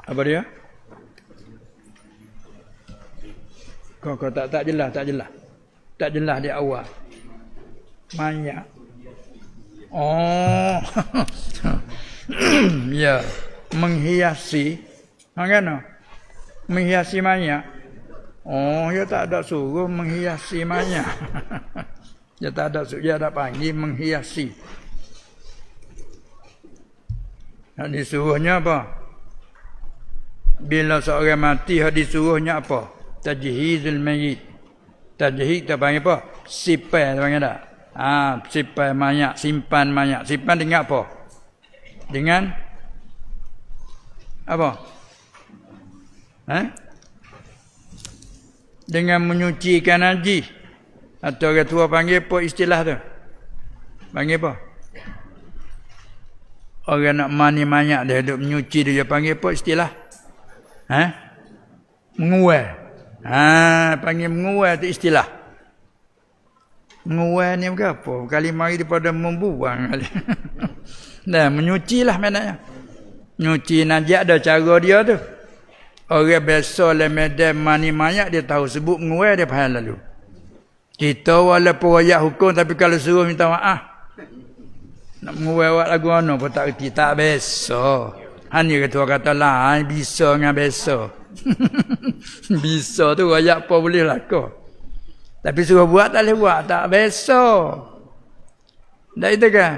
Apa dia? Kau tak jelas. Tak jelas di awal. Mayat. Oh. Ya, menghiasi. Kan? Menghiasi mayat. Oh, dia tak ada suruh menghiasi mayat. Dia tak ada suruh, dia ada panggil menghiasi. Nak disuruhnya apa? Bila seorang mati, disuruhnya apa? Tajhizul mayyit. Tajhiz kita panggil apa? Sipai panggil tak? Sipai mayat, simpan mayat. Simpan dengan apa? Dengan apa? Dengan menyucikan najis. Atau orang tua panggil apa istilah tu? Panggil apa? Orang nak mani mayat dia duk menyuci dia panggil apa istilah? Menguai. Panggil menguai tu istilah. Menguai ni bukan apa? Kali mari daripada membuang kali. Nah, menyucilah maknanya. Nyuci najis ada cara dia tu. Orang biasa le medan mani mayat dia tahu sebut menguai dia faham lalu. Kita walaupun wayak hukum tapi kalau suruh minta maaf. Nak menguai awak lagu mana pun tak reti, tak biasa. Hanya ketua kata lain bisa dengan biasa. Bisa tu wayak apa boleh laku. Tapi suruh buat tak boleh buat, tak biasa. Tak itu kan?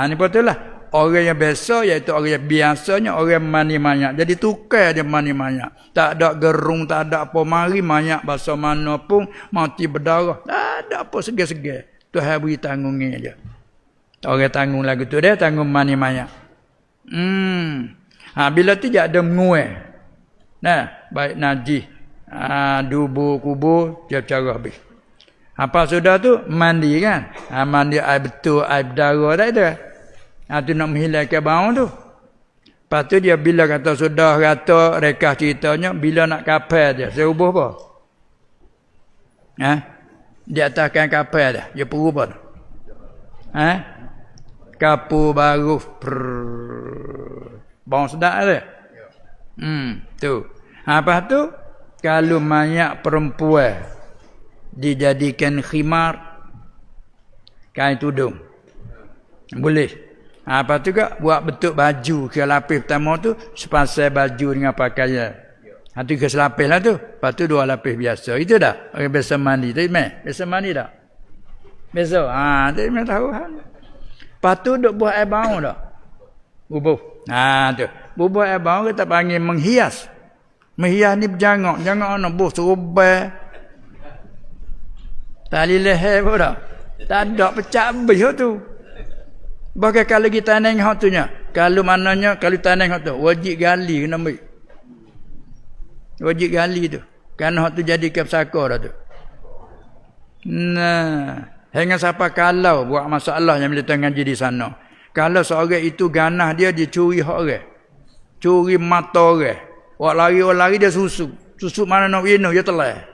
Ni betul lah. Orang yang biasa iaitu orang yang biasanya orang mani mayat. Jadi tukar dia mani mayat. Tak ada gerung, tak ada apa. Mari mayat bahasa mana pun mati berdarah. Tak ada apa segar-segar. Tuhan beri tanggungnya je. Orang tanggung lagu tu dia tanggung mani mayat. Bila tu dia ada menguai. Nah, baik najis. Dubur, kubur, dia cara habis. Apa sudah tu mandi kan? Mandi air betul, air berdarah tak ada. Tu nak menghilangkan bau tu. Lepas tu dia bila kata sudah kata rekah ceritanya bila nak kapal dia. Saya ubah apa? Dia ataskan kapal dah. Dia perlu apa tu? Kapu baru. Bau sedap ada. Tu. Lepas tu kalau mayat perempuan dijadikan khimar kain tudung. Boleh. Apa tu juga buat bentuk baju ke lapis pertama tu sepasai baju dengan pakaian. Tu ke selapis lah tu. Lepas tu 2 lapis biasa. Itu dah. Orang biasa mandi. Tapi biasa mandi tak? Biasa. Tapi memang tahu. Lepas tu duk buat air bau tak? Bubuh. Tu. Bubuh air bau kita panggil menghias. Menghias ni berjangak. Jangak mana? Buh serubah. Tali leher pun tak? Tak ada pecah habis tu. Bahkan kalau kita tanang hak tu nya, kalau mananya kalau tanang hak tu wajib gali kena ambil. Wajib gali tu. Kerana hak tu jadi kepsaka dah tu. Nah, hingga siapa kalau buat masalah yang bila ngaji di sana. Kalau seorang itu ganah dia curi hak orang. Curi mata orang. Orang lari dia susu. Susu mana nak wino dia telah.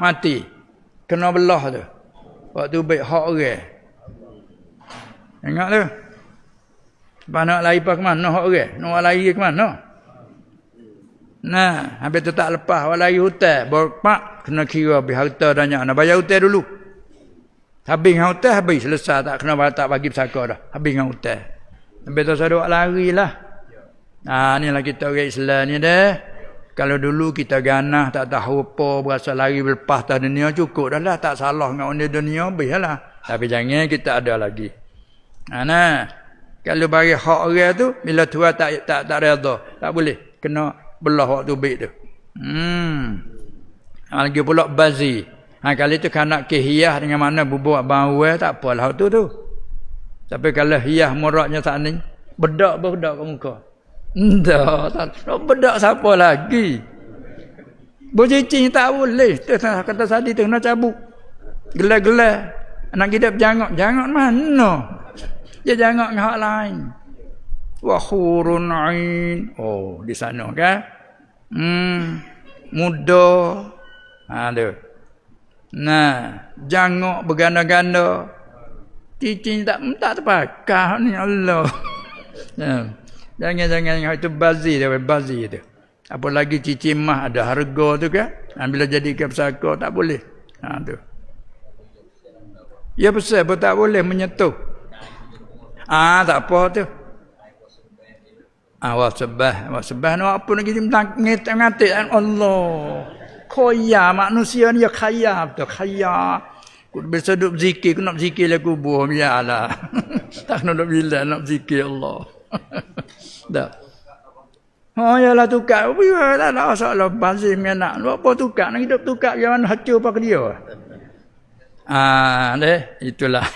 Mati. Kena belah tu. Waktu baik hak orang. Ingat tu. Lepas nak lari ke mana? Hak orang. Nak lari ke mana? Nah, habis tu tak lepas. Orang lari hutan. Berpak. Kena kira habis harta banyak. Nak bayar hutan dulu. Habis dengan hutan, habis. Selesai tak kena tak bagi pesaka dah. Habis dengan hutan. Habis tu saya lari lah. Inilah kita orang Islam ni dah. Kalau dulu kita ganah tak tahu apa. Berasa lari berlepas tak dunia cukup dah lah. Tak salah dengan orang dunia. Habis lah. Tapi jangan kita ada lagi. Kalau bagi hak orang tu bila Tuhan tak redha, tak boleh kena belah waktu baik tu. Lagi pula bazi. Kali tu kanak ke hiyah dengan mana bubuh bau tak apalah tu. Tapi kalau hiyah muraknya tak ni, bedak ke muka. Tak bedak siapa lagi. Bercicing tak boleh. Tu kata tadi tu kena cabut. Gelar-gelar. Anak kita berjangak mana? Dia jangan dengan hak lain. Wa hurun ain. Di sana kan. Muda. Tu. Nah, jangak berganda-ganda. Cicing tak terpakai ni Allah. Jangan itu bazir dia, bazir tu. Apa lagi cicimah ada harga tu kan? Bila jadikan pesaka tak boleh. Tu. Ya besar pun tak boleh menyentuh. Tak apa tu. Wasbah no apa nak kita ngatik Allah. Kaya manusia ni ya kaya betul, kaya. Ku bisa duk zikir, ku nak zikir lah kubur biarlah. Tak nak bila nak zikir Allah. Dah. Yalah tukar. Tak ada masalah bazir dengan anak. Apa tukar? Nak hidup tukar yang mana hancur apa ke dia? Itulah.